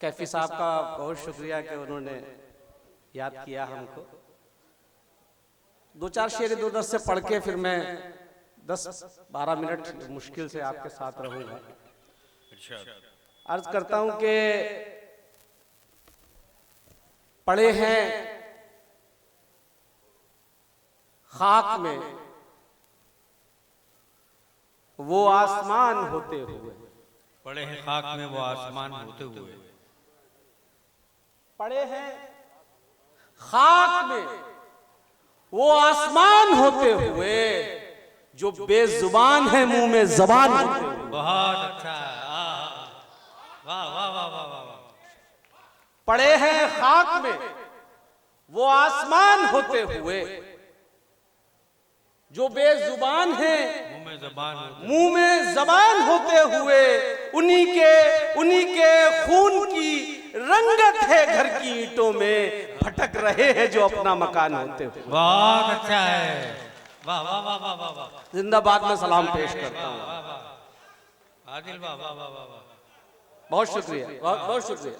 कैफी साहब का बहुत शुक्रिया कि उन्होंने याद किया हमको। दो चार शेर इधर से पढ़ के फिर मैं 10-12 मिनट मुश्किल से आपके साथ रहूंगा। अर्ज करता हूं कि पड़े हैं खाक में वो आसमान होते हुए, पड़े हैं खाक में वो आसमान होते हुए, पड़े हैं खाक में वो आसमान होते हुए, जो बेजुबान है मुंह में जबान होते हुए। बहुत अच्छा, वाह वाह वाह वाह वाह। पड़े हैं खाक में वो आसमान होते हुए, जो बेजुबान है मुंह में जबान होते हुए, उन्हीं के खून की रंगत है घर की ईंटों में, भटक रहे हैं जो अपना मकान होते हुए। बहुत अच्छा है, वाह वाह वाह वाह वाह वाह। जिंदाबाद में सलाम पेश करता हूँ। आदिल वाह वाह वाह वाह। बहुत शुक्रिया, बहुत बहुत शुक्रिया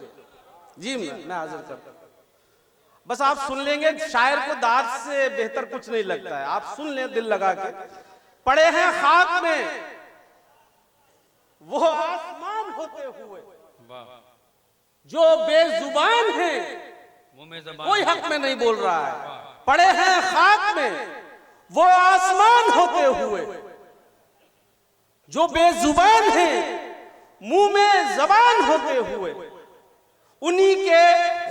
जी। मैं हाजिर करता हूँ। बस आप सुन लेंगे, शायर को दाद से बेहतर कुछ नहीं लगता है। आप सुन लें दिल लगा के। पड़े हैं खाक में वो आसमान होते हुए, जो बेजुबान है मुंह में ज़बान, कोई हक में नहीं बोल रहा है। पड़े हैं खाक में वो आसमान होते हुए, जो बेजुबान है मुंह में जबान होते हुए, उन्हीं के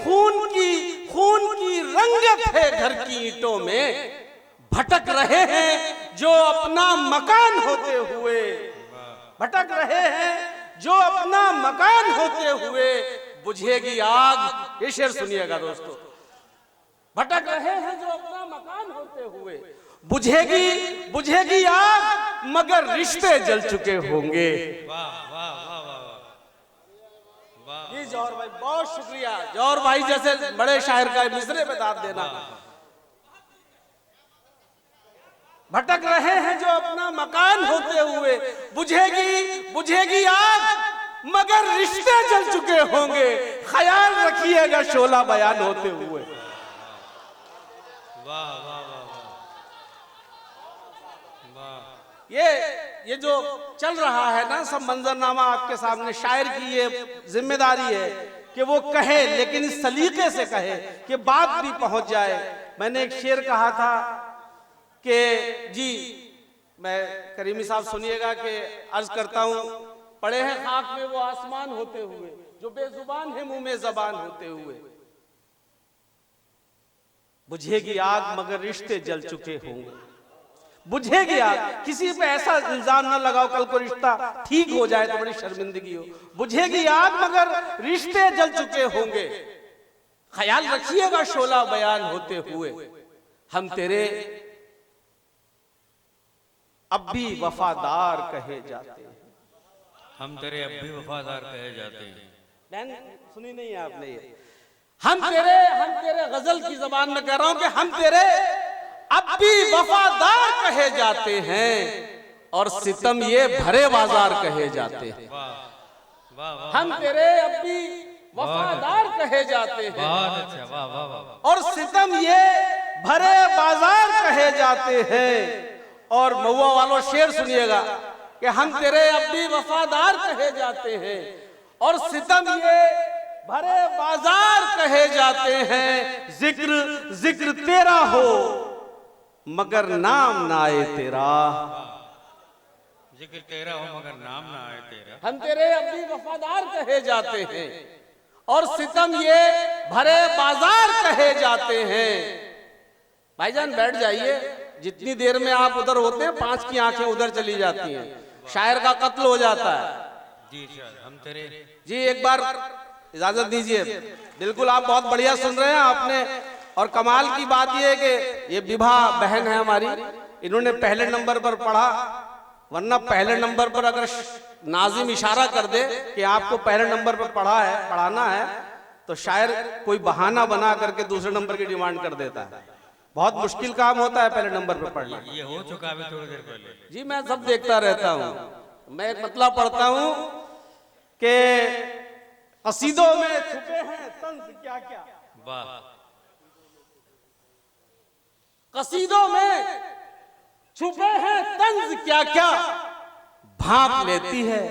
खून की रंगत है घर की ईंटों में, भटक रहे हैं जो अपना मकान होते हुए, भटक रहे हैं जो अपना मकान होते हुए। बुझेगी आग, ये शेर सुनिएगा दोस्तों। भटक रहे हैं जो अपना मकान होते हुए, बुझेगी आग मगर रिश्ते जल चुके होंगे। जी जौहर भाई बहुत शुक्रिया। जौहर भाई जैसे बड़े शायर का मिसरे पे दाद देना। भटक रहे हैं जो अपना मकान होते हुए, बुझेगी आग मगर रिश्ते जल चुके होंगे, ख्याल रखिएगा शोला बयान होते हुए। वाह वाह वाह वाह। ये जो चल रहा है ना सब मंजरनामा आपके सामने, शायर की ये जिम्मेदारी है कि वो कहे, लेकिन इस सलीके से कहे कि बात भी पहुंच जाए। मैंने एक शेर कहा था कि जी, मैं करीमी साहब सुनिएगा कि अर्ज करता हूं। पड़े हैं खाक में वो आसमान होते हुए, जो बेजुबान है मुंह में जबान होते हुए, बुझेगी आग मगर रिश्ते जल चुके होंगे। बुझेगी आग, किसी पे ऐसा इल्जाम ना लगाओ कल को रिश्ता ठीक हो जाए तो बड़ी शर्मिंदगी हो। बुझेगी आग मगर रिश्ते जल चुके होंगे, ख्याल रखिएगा शोला बयान होते हुए। हम तेरे अब भी वफादार कहे जाते हैं, हम तेरे अब भी वफादार कहे जाते हैं। बहन सुनी नहीं है आपने ये? हम तेरे गजल की जबान में कह रहा हूं कि हम तेरे अब भी वफादार कहे जाते हैं, और सितम ये भरे बाजार कहे जाते हैं। हम तेरे अब भी वफादार कहे जाते हैं, बहुत अच्छा, वाह वाह वाह। और सितम ये भरे बाजार कहे जाते हैं। और महुआ वालों शेर सुनिएगा कि हम तेरे अब भी वफादार कहे जाते हैं, और सितम ये भरे बाजार कहे जाते हैं। जिक्र तेरा हो मगर नाम ना आए तेरा, जिक्र तेरा हो मगर नाम ना आए तेरा। हम तेरे अब भी वफादार कहे जाते हैं, और सितम ये भरे बाजार कहे जाते हैं। भाईजान बैठ जाइए, जितनी देर में आप उधर होते हैं 5 की आंखें उधर चली जाती हैं, शायर का कत्ल हो जाता है। जी सर, हम तेरे जी एक बार इजाजत दीजिए। बिल्कुल आप बहुत बढ़िया सुन रहे हैं आपने। और कमाल की बात यह है कि ये विभा बहन है हमारी, इन्होंने पहले नंबर पर पढ़ा, वरना पहले नंबर पर अगर नाजिम इशारा कर दे कि आपको पहले नंबर पर पढ़ाना है, तो शायर कोई बहाना बना करके दूसरे नंबर की डिमांड कर देता है। बहुत मुश्किल काम होता है पहले नंबर पर पढ़ना। ये हो चुका अभी थोड़ी देर पहले। जी मैं सब देखता रहता हूँ। मैं एक मतलब पढ़ता हूँ कि कसीदों में छुपे हैं तंज क्या क्या, वाह कसीदों में छुपे हैं तंज क्या क्या, भाप लेती है।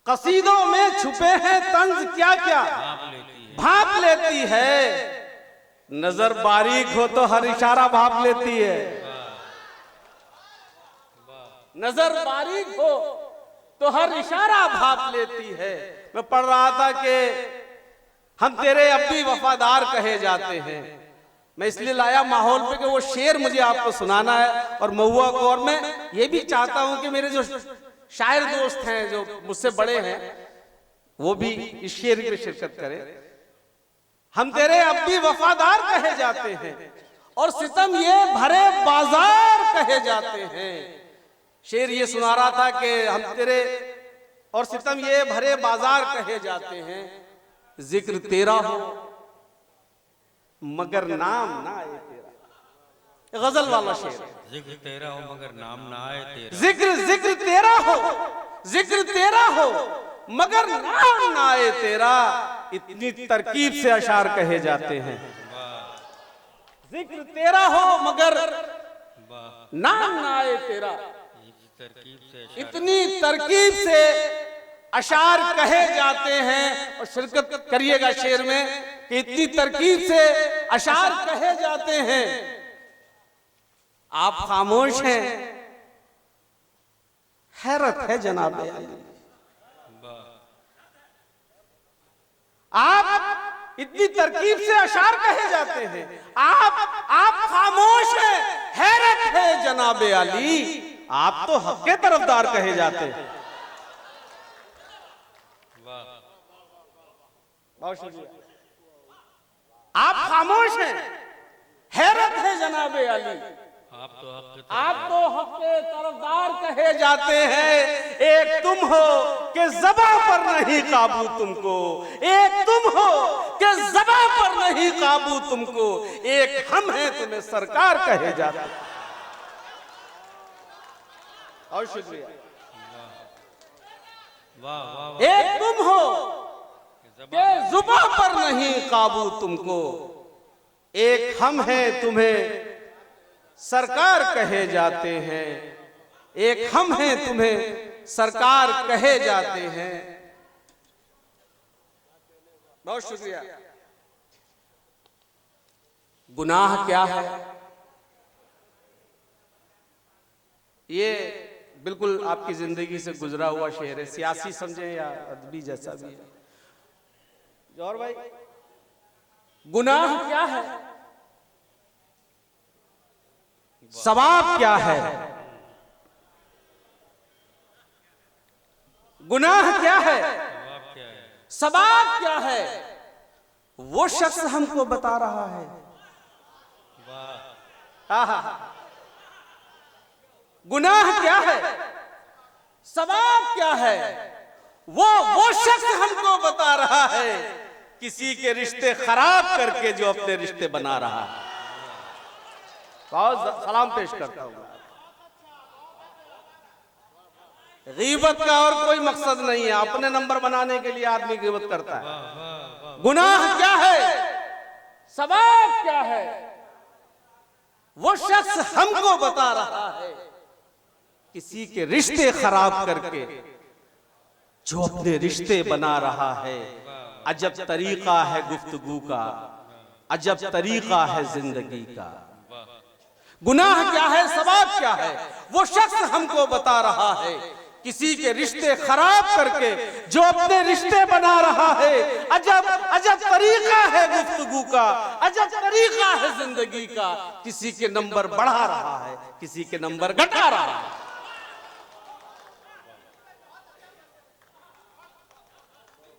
कसीदों में छुपे हैं तंज क्या क्या, भाप लेती है। भाप लेती है। नजर बारीक हो तो हर इशारा भाप लेती है। नजर बारीक हो तो हर इशारा भाप लेती है। मैं पढ़ रहा था कि हम तेरे अब भी वफादार कहे जाते हैं। मैं इसलिए लाया माहौल पे कि वो शेर मुझे आपको सुनाना है और महुआ को, और मैं ये भी चाहता हूं कि मेरे जो शायर दोस्त हैं जो मुझसे बड़े हैं वो भी इस शेर में शिरकत करें। हम तेरे अब भी वफादार कहे जाते हैं और सितम ये भरे बाजार कहे जाते हैं। शेर ये सुना रहा था कि हम तेरे और सितम ये भरे बाजार कहे जाते हैं। जिक्र तेरा हो मगर नाम ना आए तेरा, गजल वाला शेर। जिक्र तेरा हो मगर नाम ना आए तेरा, जिक्र तेरा हो, जिक्र तेरा हो मगर नाम ना आए तेरा, इतनी तरकीब से अशार कहे जाते हैं। जिक्र तेरा हो मगर नाम ना आए तेरा, इतनी तरकीब से अशार कहे जाते हैं। और शिरकत करिएगा शेर में कि इतनी तरकीब से अशार कहे जाते हैं। आप खामोश हैं, हैरत है जनाबे अली। आप इतनी तरकीब से अशार कहे जाते हैं, आप खामोश हैं, हैरत है जनाबे अली। आप तो हक के तरफदार कहे जाते हैं। बहुत शुक्रिया। आप खामोश हैं, हैरत है जनाबे अली। आप तो हक के तरफदार कहे जाते हैं। एक तुम हो कि ज़बां पर नहीं काबू तुमको, एक तुम हो कि ज़बां पर नहीं काबू तुमको, एक हम हैं तुम्हें सरकार कहे जाते हैं। और शुक्रिया। एक तुम हो कि ज़ुबां पर नहीं काबू तुमको, एक हम हैं तुम्हें सरकार कहे जाते हैं। एक हम हैं तुम्हें सरकार कहे जाते हैं। बहुत शुक्रिया। गुनाह क्या है, ये बिल्कुल आपकी जिंदगी से गुजरा हुआ शेर है। सियासी समझे या अदबी जैसा भी है। जौहर भाई, गुनाह क्या है, सवाब क्या है, गुनाह क्या है, सवाब क्या है, वो शख्स हमको बता रहा है। गुनाह क्या है, सवाब क्या है, वो शख्स हमको बता रहा है। किसी के रिश्ते खराब करके जो अपने रिश्ते बना रहा है। बहुत सलाम पेश करता हूं। गीबत का और कोई मकसद नहीं है, अपने नंबर बनाने के लिए आदमी गीबत करता है। गुनाह क्या है, सवाब क्या है, वो शख्स हमको बता रहा है। किसी के रिश्ते खराब करके जो अपने रिश्ते बना रहा है। अजब तरीका है गुफ्तगू का, अजब तरीका है जिंदगी का। गुनाह क्या है, सवाब क्या है, वो शख्स हमको बता रहा है। किसी के रिश्ते खराब करके जो अपने रिश्ते बना रहा है। अजब अजब तरीका है गुफ्तगू का, अजब तरीका है जिंदगी का। किसी के नंबर बढ़ा रहा है, किसी के नंबर घटा रहा है।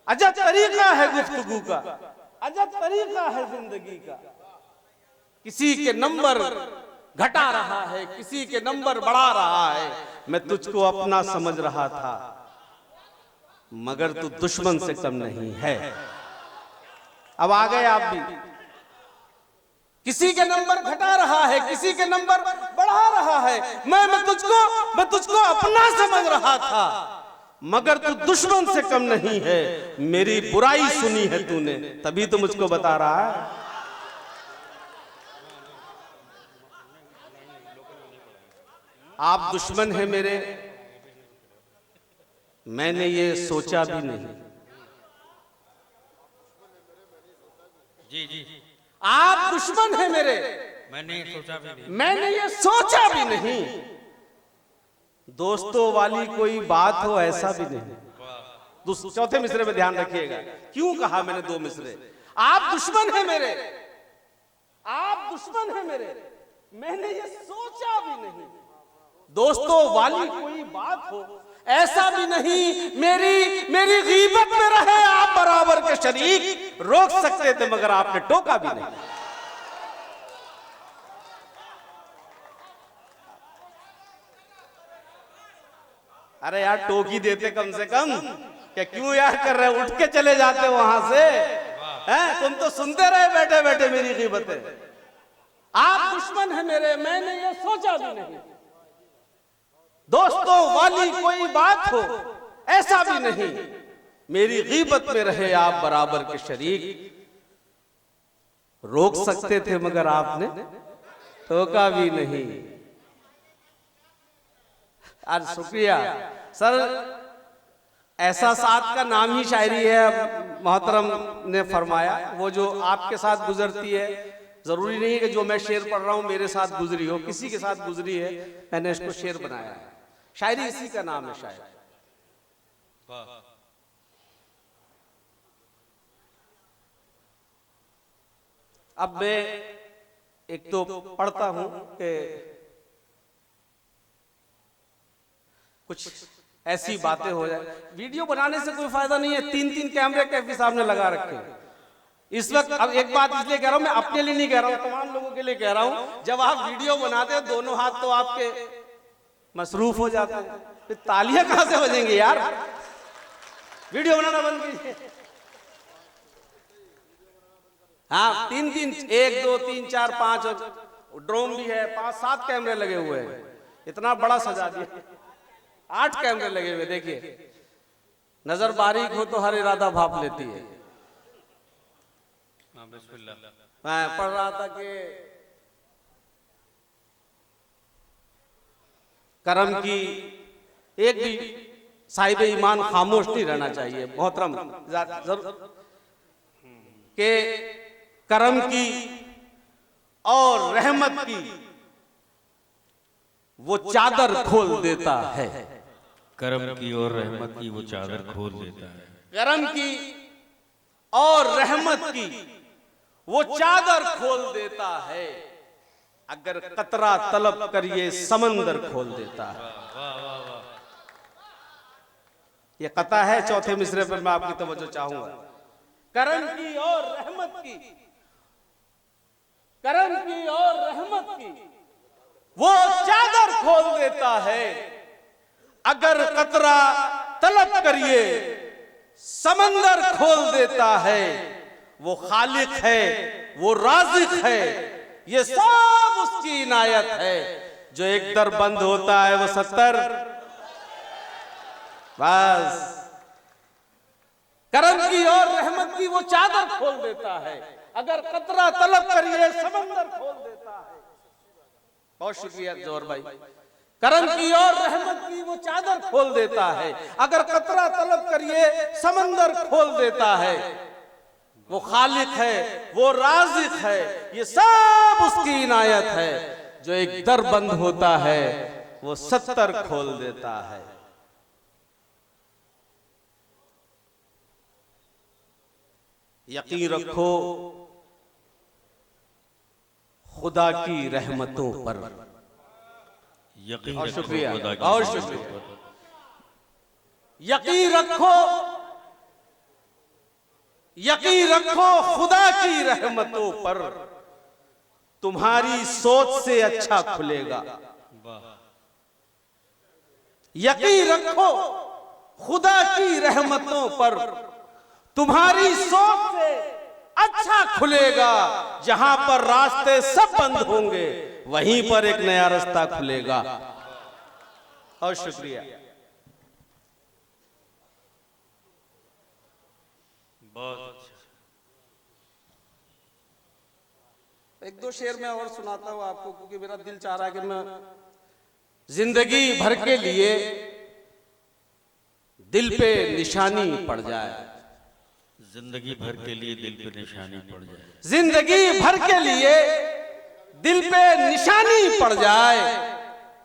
अजब तरीका है गुफ्तगू का, अजब तरीका है जिंदगी का। किसी के नंबर घटा रहा है, किसी के नंबर बढ़ा रहा है। मैं तुझको अपना समझ रहा था मगर तू दुश्मन से कम नहीं है। अब आ गए आप भी। किसी के नंबर घटा रहा है, किसी के नंबर बढ़ा रहा है। मैं तुझको अपना समझ रहा था मगर तू दुश्मन से कम नहीं है, मेरी बुराई सुनी है तूने, तभी तो मुझको बता रहा है। आप दुश्मन हैं मेरे, मैंने ये सोचा भी नहीं। जी जी, आप दुश्मन हैं मेरे, मैंने सोचा भी नहीं। मैंने ये सोचा भी नहीं। दोस्तों वाली कोई बात हो ऐसा भी नहीं। चौथे मिसरे में ध्यान रखिएगा, क्यों कहा मैंने दो मिसरे। आप दुश्मन हैं मेरे, आप दुश्मन हैं मेरे, मैंने ये सोचा भी नहीं। दोस्तों वाली कोई बात हो ऐसा भी नहीं, मेरी गीबत में रहे आप बराबर के शरीक। रोक सकते थे मगर आपने टोका भी नहीं। अरे यार टोकी देते कम से कम, क्या क्यों यार कर रहे, उठ के चले जाते वहां से। हैं तुम तो सुनते रहे बैठे बैठे मेरी गीबतें। आप दुश्मन हैं मेरे, मैंने ये सोचा भी नहीं। दोस्तों वाली कोई बात हो ऐसा भी नहीं, मेरी गीबत में रहे आप बराबर के शरीक। रोक सकते थे मगर आपने टोका भी नहीं। आज शुक्रिया सर, ऐसा साथ का नाम ही शायरी है, मोहतरम ने फरमाया। वो जो आपके साथ गुजरती है, जरूरी नहीं है कि जो मैं शेर पढ़ रहा हूं मेरे साथ गुजरी हो, किसी के साथ गुजरी है, मैंने इसको शेर बनाया है। शायरी इसी का नाम है शायर। अब मैं एक तो पढ़ता हूं कि कुछ ऐसी बातें हो जाए। वीडियो बनाने से कोई फायदा नहीं है, 3-3 कैमरे कैफी साहब ने लगा रखे हैं इस वक्त। अब एक बात इसलिए कह रहा हूं, मैं अपने लिए नहीं कह रहा हूं, तमाम लोगों के लिए कह रहा हूं। जब आप वीडियो बनाते हैं दोनों हाथ तो आपके मसरूफ हो जाते हैं, फिर तालियां कहां से बजेंगी यार। वीडियो बनाना बंद कीजिए। हाँ 3-3, 1 2 3 4 5 और ड्रोन भी है, 5-7 कैमरे लगे हुए हैं। इतना बड़ा सजा दिया, 8 कैमरे लगे हुए। देखिए नजर बारीक हो तो हर इरादा भाप लेती है। मैं पढ़ रहा था कि करम की एक भी साहिब ईमान खामोश नहीं रहना चाहिए मोहतरम, के करम की और रहमत की वो चादर खोल देता है। करम की और रहमत की वो चादर खोल देता है। करम की और रहमत की वो चादर खोल देता है। अगर कतरा तलब करिए समंदर खोल देता है। ये कता है चौथे मिसरे पर, मैं आपकी तवज्जो चाहूंगा। करम की और रहमत की, करम की और रहमत की वो चादर खोल देता है। अगर कतरा तलब करिए समंदर खोल देता है। वो खालिक है, वो राज़िक है, ये सब उसकी इनायत है। जो एक दर बंद होता है वो 70 बस। करम की और रहमत की वो चादर खोल देता है। अगर कतरा तलब करिए समंदर खोल देता है। बहुत शुक्रिया जोर भाई। करम की और रहमत की वो चादर खोल देता है। अगर कतरा तलब करिए समंदर खोल देता है। वो खालिक है, वो राज़िक है, ये सब उसकी इनायत है। जो एक दर बंद होता है वो 70 खोल देता है। यकीन रखो खुदा की रहमतों पर। यकीन शुक्रिया रखो और शुक्रिया। यकीन रखो, यकीन रखो खुदा की रहमतों पर। तुम्हारी सोच से अच्छा खुलेगा। यकीन रखो खुदा की रहमतों पर। तुम्हारी सोच से अच्छा खुलेगा। जहां पर रास्ते सब बंद होंगे वहीं पर एक नया रास्ता खुलेगा। और शुक्रिया। बहुत अच्छा। एक दो शेर मैं और सुनाता हूँ आपको, क्योंकि मेरा दिल चाह रहा है कि मैं जिंदगी भर के लिए दिल पे निशानी पड़ जाए, जिंदगी भर के लिए दिल पे निशानी पड़ जाए, जिंदगी भर के लिए दिल पे निशानी पड़ जाए,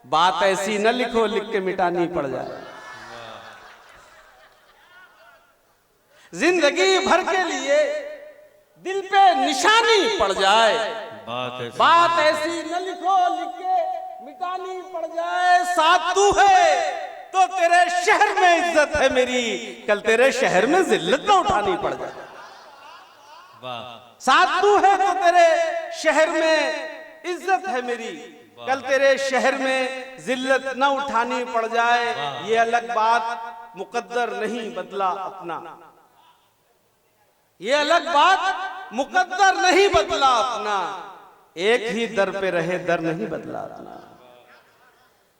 बात ऐसी न लिखो लिख के मिटानी पड़ जाए। जिंदगी भर के लिए दिल पे निशानी पड़ जाए, बात ऐसी न लिखो लिख के मिटानी पड़ जाए। साथ तू है तो तेरे शहर में इज्जत है मेरी, कल तेरे शहर में जिल्लत न उठानी पड़ जाए। साथ तू है तो तेरे शहर में इज्जत है मेरी, कल तेरे शहर में जिल्लत न उठानी पड़ जाए। ये अलग बात मुकद्दर नहीं बदला अपना, ये अलग बात मुकद्दर नहीं बदला अपना, एक ही दर पे रहे दर नहीं बदला अपना।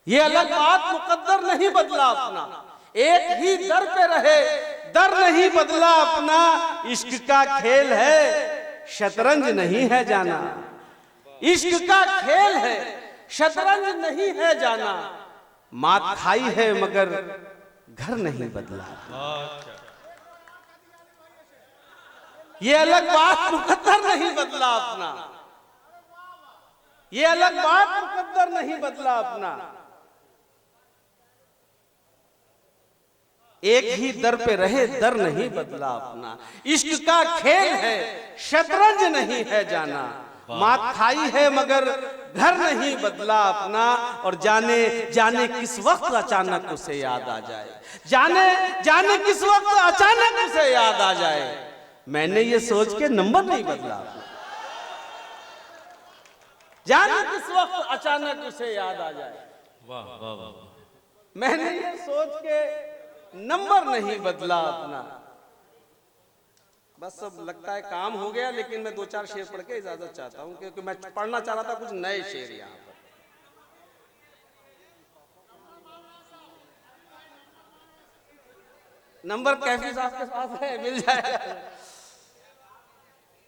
ये अलग बात मुकद्दर नहीं बदला अपना, एक ही दर पे रहे दर नहीं बदला अपना। इश्क का खेल है शतरंज नहीं है जाना, इश्क का खेल है शतरंज नहीं है जाना। मात खाई है मगर घर नहीं बदला। ये अलग बात मुकद्दर नहीं बदला अपना, ये अलग बात मुकद्दर नहीं बदला अपना। एक ही दर पे रहे दर नहीं बदला अपना। इश्क का खेल है शतरंज नहीं है जाना, मात खाई है मगर घर नहीं बदला अपना। और जाने जाने किस वक्त अचानक उसे याद आ जाए, जाने जाने किस वक्त अचानक उसे याद आ जाए, मैंने ये सोच के नंबर नहीं बदला अपना। जाने किस वक्त अचानक उसे याद आ जाए, वाह वाह वाह, मैंने ये सोच के नंबर नहीं बदला अपना। बस अब लगता है काम हो गया, लेकिन मैं दो चार शेर पढ़ के इजाजत चाहता हूं, क्योंकि मैं पढ़ना चाह रहा था कुछ नए शेर यहां पर। नंबर कैफी साहब के पास है, मिल जाएगा।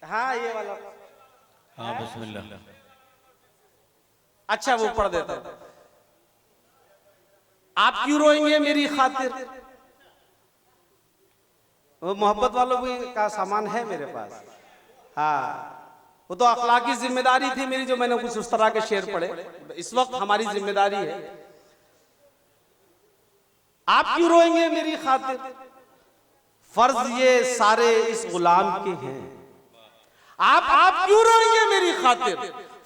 हाँ ये वाला, हाँ बिस्मिल्लाह। अच्छा वो पढ़ देता हूं। आप क्यों रोएंगे मेरी खातिर, वो मोहब्बत वालों का सामान है मेरे पास। हाँ वो तो अखलाकी जिम्मेदारी थी मेरी, जो मैंने कुछ उस तरह के शेर पढ़े। इस वक्त हमारी जिम्मेदारी है। आप क्यों रोएंगे मेरी खातिर, फर्ज ये सारे इस गुलाम के हैं। आप क्यों रोएंगे मेरी खातिर,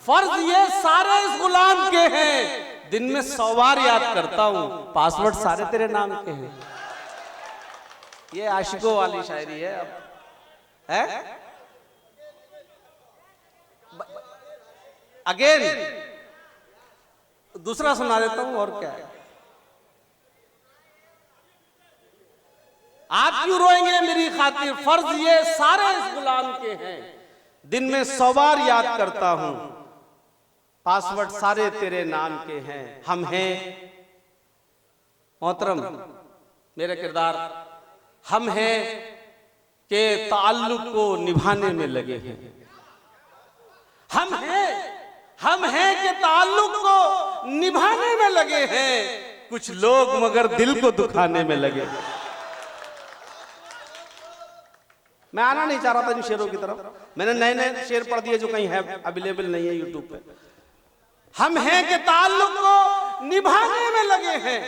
फर्ज ये सारे इस गुलाम के हैं। दिन में 100 बार याद करता हूं, पासवर्ड सारे तेरे नाम के हैं। ये आशिकों वाली शायरी है। अब है अगेन दूसरा सुना देता हूं, और क्या है। आप क्यों रोएंगे मेरी खातिर, फर्ज ये सारे इस गुलाम के हैं। दिन में 100 बार याद करता हूं, पासवर्ड सारे तेरे नाम के हैं। हम हैं मोहतरम मेरे किरदार, हम हैं के ताल्लुक को निभाने में लगे हैं। हम हैं के ताल्लुक को निभाने में लगे हैं। कुछ लोग मगर दिल को दुखाने में लगे हैं। मैं आना नहीं चाह रहा था इन शेरों की तरफ, मैंने नए नए शेर पढ़ दिए जो कहीं है, अवेलेबल नहीं है यूट्यूब पे। हम हैं के ताल्लुक को निभाने में लगे हैं,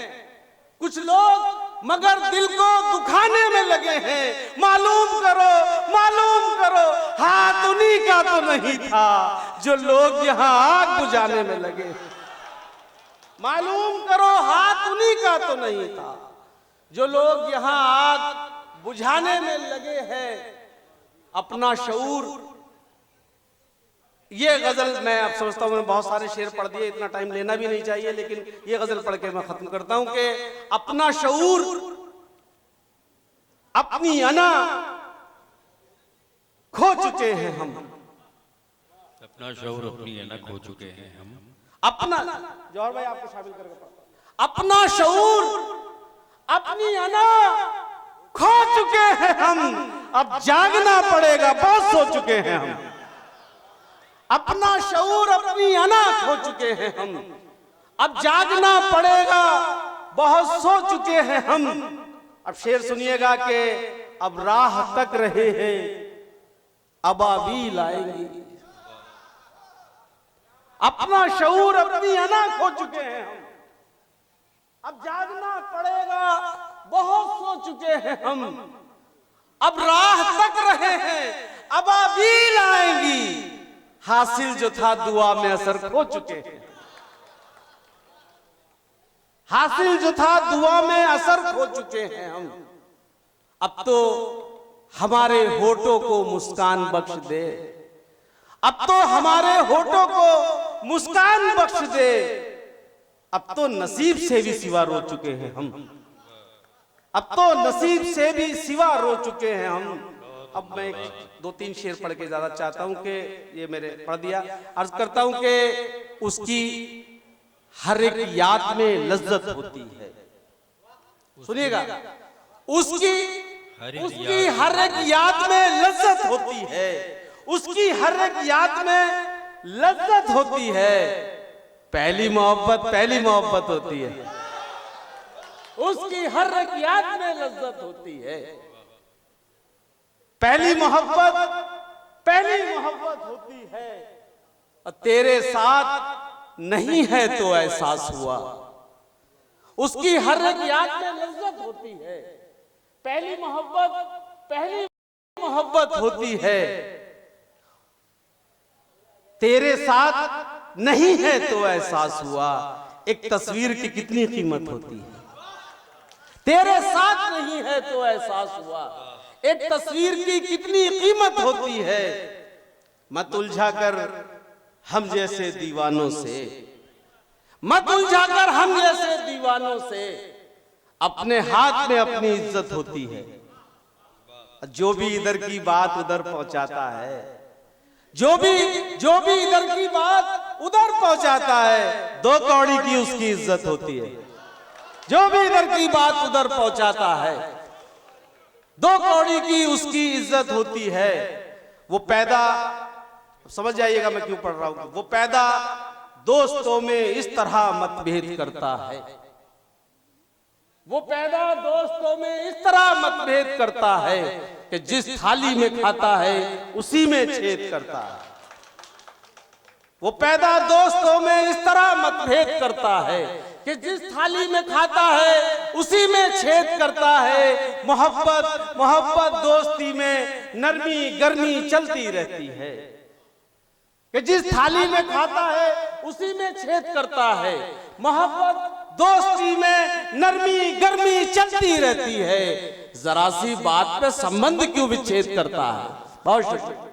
कुछ लोग मगर दिल को दुखाने में लगे हैं। मालूम करो हाथ उन्हीं का तो नहीं था जो लोग यहाँ आग बुझाने में लगे। मालूम करो हाथ उन्हीं का तो नहीं था जो लोग यहाँ आग बुझाने में लगे हैं। अपना शऊर, ये गजल मैं अब समझता हूं, मैंने बहुत सारे शेर पढ़ दिए, इतना टाइम लेना भी नहीं चाहिए, लेकिन ये गजल पढ़ के मैं खत्म करता हूं कि अपना शऊर अपनी अना खो चुके हैं हम। अपना शऊर अपनी अना खो चुके हैं हम। अपना जौहर भाई आपको शामिल करके, अपना शऊर अपनी अना खो चुके हैं हम, अब जागना पड़ेगा, बहुत सो चुके हैं हम। अपना शऊर अपनी अना खो चुके हैं हम, अब जागना पड़ेगा, बहुत सो चुके हैं हम। अब शेर सुनिएगा कि अब राह तक रहे हैं, अबाबील आएंगी। अपना शऊर अपनी अना खो चुके हैं हम, अब जागना पड़ेगा, बहुत सो चुके हैं हम। अब राह तक रहे हैं, अबाबील आएंगी। हासिल जो था दुआ में असर खो चुके हैं, हासिल जो था दुआ में असर खो चुके हैं हम। अब तो हमारे होठों को मुस्कान बख्श दे, अब तो हमारे होठों को मुस्कान बख्श दे। अब तो नसीब से भी सिवा रो चुके हैं हम, अब तो नसीब से भी सिवा रो चुके हैं हम। अब मैं 2-3 शेर पढ़ के ज्यादा चाहता हूं कि ये मेरे पढ़ दिया। अर्ज करता हूं कि उसकी हर एक याद में लज्जत होती है। सुनिएगा, उसकी हर एक याद में लज्जत होती है, उसकी हर एक याद में लज्जत होती है। पहली मोहब्बत होती है, उसकी हर एक याद में लज्जत होती है। पहली मोहब्बत होती है, और तेरे साथ नहीं है तो एहसास हुआ। उसकी हर एक याद में लज्जत होती है। पहली मोहब्बत होती है, तेरे साथ नहीं है तो एहसास हुआ। एक तस्वीर की कितनी कीमत होती है, तेरे साथ नहीं है तो एहसास हुआ। एक तस्वीर की कितनी कीमत होती है। मत उलझा कर हम जैसे दीवानों से, मत उलझा कर हम जैसे दीवानों से। अपने हाथ में अपनी इज्जत होती है। जो भी इधर की बात उधर पहुंचाता है, जो भी इधर की बात उधर पहुंचाता है, 2 कौड़ी की उसकी इज्जत होती है। जो भी इधर की बात उधर पहुंचाता है, 2 कौड़ी की उसकी इज्जत होती है। वो पैदा, समझ जाइएगा मैं क्यों पढ़ रहा हूं, वो पैदा दोस्तों में इस तरह मतभेद करता है। वो पैदा दोस्तों में इस तरह मतभेद करता है कि जिस थाली में खाता है उसी में छेद करता है। वो पैदा दोस्तों में इस तरह मतभेद करता है कि जिस थाली में खाता है उसी में छेद करता है। मोहब्बत दोस्ती में नरमी गर्मी चलती रहती है कि जिस थाली में खाता है उसी में छेद करता है। मोहब्बत दोस्ती में नरमी गर्मी चलती रहती है। जरा सी बात पे संबंध क्यों विच्छेद करता है। बहुत शुक्रिया।